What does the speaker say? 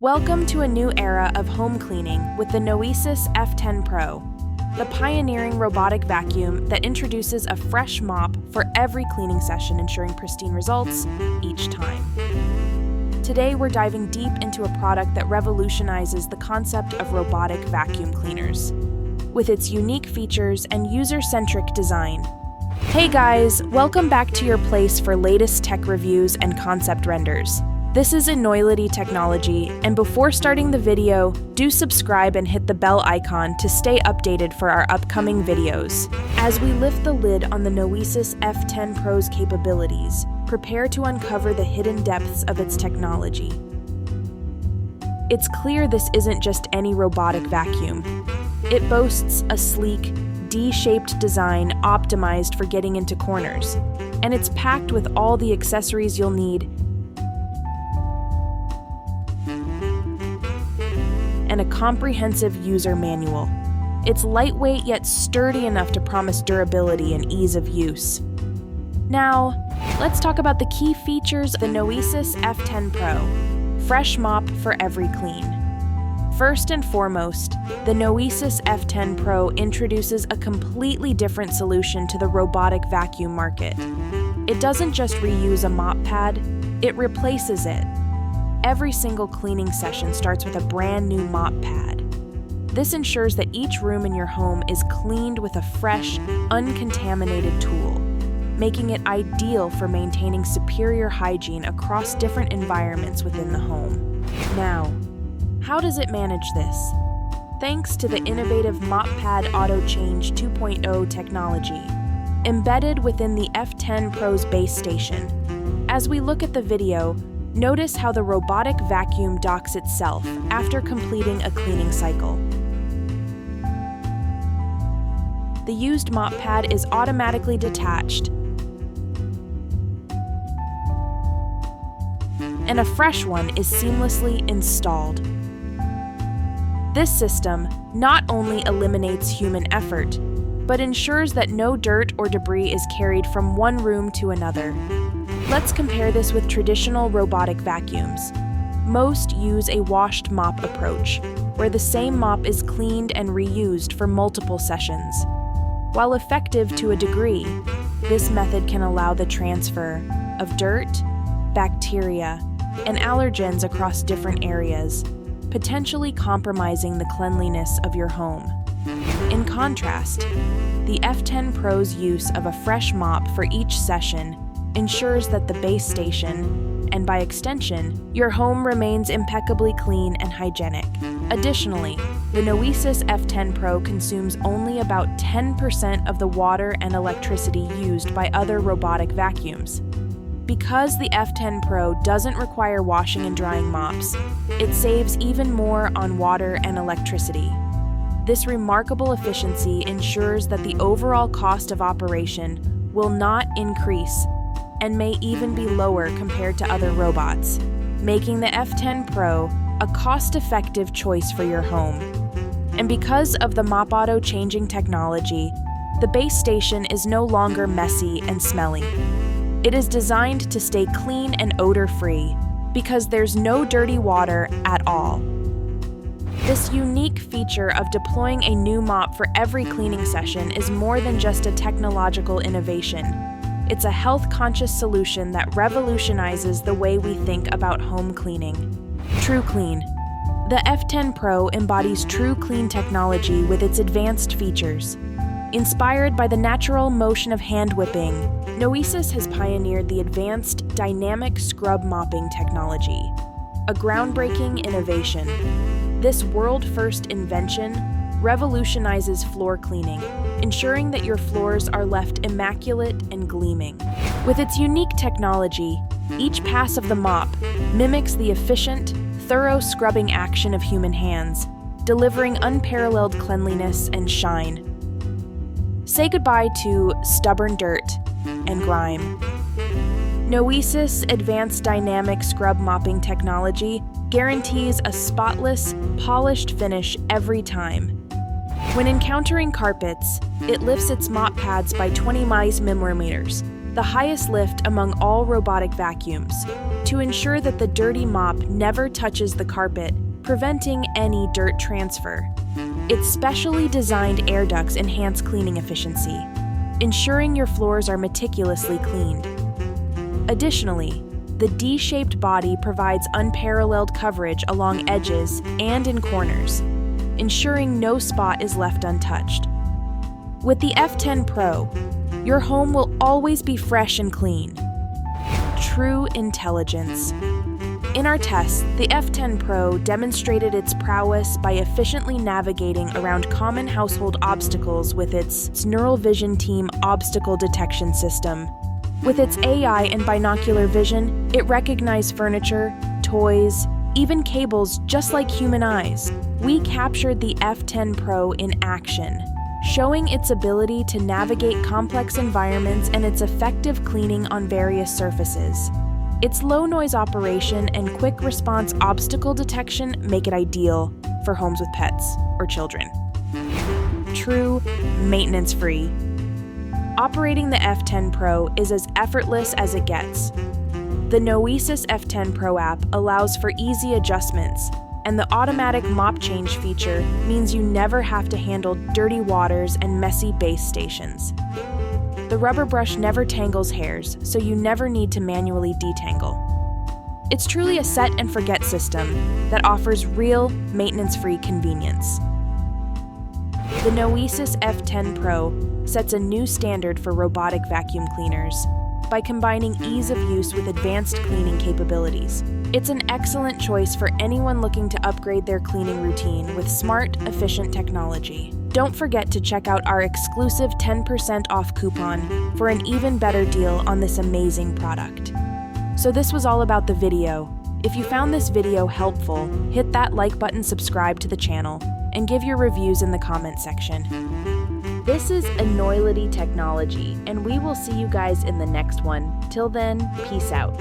Welcome to a new era of home cleaning with the Noesis F10 Pro, the pioneering robotic vacuum that introduces a fresh mop for every cleaning session, ensuring pristine results each time. Today, we're diving deep into a product that revolutionizes the concept of robotic vacuum cleaners. With its unique features and user-centric design. Hey guys, welcome back to your place for latest tech reviews and concept renders. This is Enoylity technology, and before starting the video, do subscribe and hit the bell icon to stay updated for our upcoming videos. As we lift the lid on the Noesis F10 Pro's capabilities, prepare to uncover the hidden depths of its technology. It's clear this isn't just any robotic vacuum. It boasts a sleek, D-shaped design optimized for getting into corners, and it's packed with all the accessories you'll need and a comprehensive user manual. It's lightweight yet sturdy enough to promise durability and ease of use. Now, let's talk about the key features of the Noesis F10 Pro. Fresh mop for every clean. First and foremost, the Noesis F10 Pro introduces a completely different solution to the robotic vacuum market. It doesn't just reuse a mop pad, it replaces it. Every single cleaning session starts with a brand new mop pad. This ensures that each room in your home is cleaned with a fresh, uncontaminated tool, making it ideal for maintaining superior hygiene across different environments within the home. Now, how does it manage this? Thanks to the innovative Mop Pad Auto Change 2.0 technology, embedded within the F10 Pro's base station. As we look at the video, notice how the robotic vacuum docks itself after completing a cleaning cycle. The used mop pad is automatically detached, and a fresh one is seamlessly installed. This system not only eliminates human effort, but ensures that no dirt or debris is carried from one room to another. Let's compare this with traditional robotic vacuums. Most use a washed mop approach, where the same mop is cleaned and reused for multiple sessions. While effective to a degree, this method can allow the transfer of dirt, bacteria, and allergens across different areas, potentially compromising the cleanliness of your home. In contrast, the F10 Pro's use of a fresh mop for each session ensures that the base station, and by extension, your home remains impeccably clean and hygienic. Additionally, the Noesis F10 Pro consumes only about 10% of the water and electricity used by other robotic vacuums. Because the F10 Pro doesn't require washing and drying mops, it saves even more on water and electricity. This remarkable efficiency ensures that the overall cost of operation will not increase and may even be lower compared to other robots, making the F10 Pro a cost-effective choice for your home. And because of the Mop Auto changing technology, the base station is no longer messy and smelly. It is designed to stay clean and odor-free because there's no dirty water at all. This unique feature of deploying a new mop for every cleaning session is more than just a technological innovation. It's a health-conscious solution that revolutionizes the way we think about home cleaning. TrueClean. The F10 Pro embodies TrueClean technology with its advanced features. Inspired by the natural motion of hand whipping, Noesis has pioneered the advanced dynamic scrub mopping technology, a groundbreaking innovation. This world-first invention revolutionizes floor cleaning, ensuring that your floors are left immaculate and gleaming. With its unique technology, each pass of the mop mimics the efficient, thorough scrubbing action of human hands, delivering unparalleled cleanliness and shine. Say goodbye to stubborn dirt and grime. Noesis Advanced Dynamic Scrub Mopping technology guarantees a spotless, polished finish every time. When encountering carpets, it lifts its mop pads by 20 millimeters, the highest lift among all robotic vacuums, to ensure that the dirty mop never touches the carpet, preventing any dirt transfer. Its specially designed air ducts enhance cleaning efficiency, ensuring your floors are meticulously cleaned. Additionally, the D-shaped body provides unparalleled coverage along edges and in corners, ensuring no spot is left untouched. With the F10 Pro, your home will always be fresh and clean. True intelligence. In our tests, the F10 Pro demonstrated its prowess by efficiently navigating around common household obstacles with its Neural Vision Team obstacle detection system. With its AI and binocular vision, it recognized furniture, toys, even cables just like human eyes. We captured the F10 Pro in action, showing its ability to navigate complex environments and its effective cleaning on various surfaces. Its low noise operation and quick response obstacle detection make it ideal for homes with pets or children. True maintenance-free. Operating the F10 Pro is as effortless as it gets. The Noesis F10 Pro app allows for easy adjustments, and the automatic mop change feature means you never have to handle dirty waters and messy base stations. The rubber brush never tangles hairs, so you never need to manually detangle. It's truly a set and forget system that offers real maintenance-free convenience. The Noesis F10 Pro sets a new standard for robotic vacuum cleaners by combining ease of use with advanced cleaning capabilities. It's an excellent choice for anyone looking to upgrade their cleaning routine with smart, efficient technology. Don't forget to check out our exclusive 10% off coupon for an even better deal on this amazing product. So this was all about the video. If you found this video helpful, hit that like button, subscribe to the channel, and give your reviews in the comment section. This is Enoylity Technology, and we will see you guys in the next one. Till then, peace out.